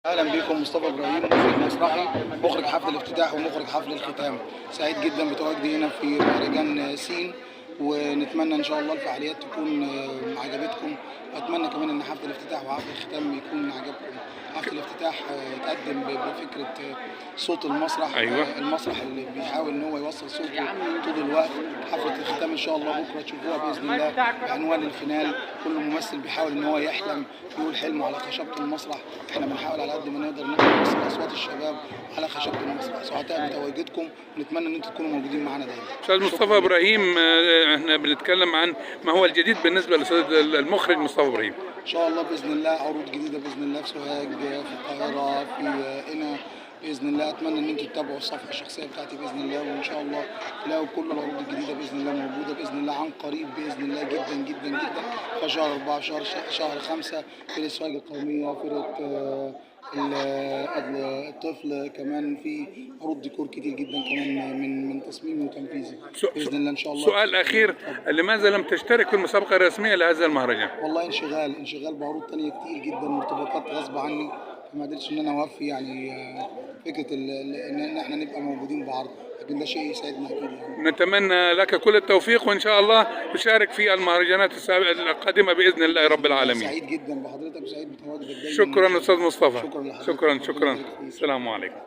اهلا بكم. مصطفى ابراهيم، مخرج مسرحي، مخرج حفل الافتتاح ومخرج حفل الختام. سعيد جدا بتواجدي هنا في مهرجان سين، ونتمنى ان شاء الله الفعاليات تكون عجبتكم، واتمنى كمان ان حفل الافتتاح وحفل الختام يكون عجبكم. حفل الافتتاح تقدم بفكره صوت المسرح. ايوه، المسرح اللي بيحاول ان هو يوصل صوته طول الوقت. حفله الختام ان شاء الله بكره تشوفوها باذن الله بعنوان الفينال. كل ممثل بيحاول ان هو يحلم، يقول حلمه على خشبه المسرح. احنا بنحاول على قد ما نقدر نوصل اصوات الشباب على خشبه المسرح. سعداء بتواجدكم، ونتمنى ان انتم تكونوا موجودين معانا دايما. استاذ مصطفى ابراهيم، احنا بنتكلم عن ما هو الجديد بالنسبه للاستاذ المخرج مصطفى ابراهيم. ان شاء الله باذن الله عروض جديده باذن الله في سوهاج، في القاهره، في هنا باذن الله. اتمنى ان انتم تتابعوا الصفحه الشخصيه بتاعتي باذن الله، وان شاء الله تلاقوا كل العروض الجديده باذن الله موجوده باذن الله عن قريب باذن الله جدا جدا جدا. في شهر 4 شهر 5 فرقه سوهاج القوميه، فرقه الطفل، كمان في عروض ديكور كتير جدا كمان من تصميمي وتنفيذي باذن الله ان شاء الله. سؤال اخير، لماذا لم تشترك في المسابقه الرسميه لهذا المهرجان؟ والله انشغال بعروض تانية كتير جدا، مرتبطات غصب عني، فما قدرتش ان انا اوفي يعني فكره ان احنا نبقى موجودين بعرض، لكن ده شيء يسعدنا اكيد يعني. نتمنى لك كل التوفيق، وان شاء الله تشارك في المهرجانات القادمه باذن الله رب العالمين. سعيد جدا بحضرتك وسعيد بتواجدك دايما. شكرا استاذ مصطفى. شكرا لحضرتك. شكرا. السلام عليكم.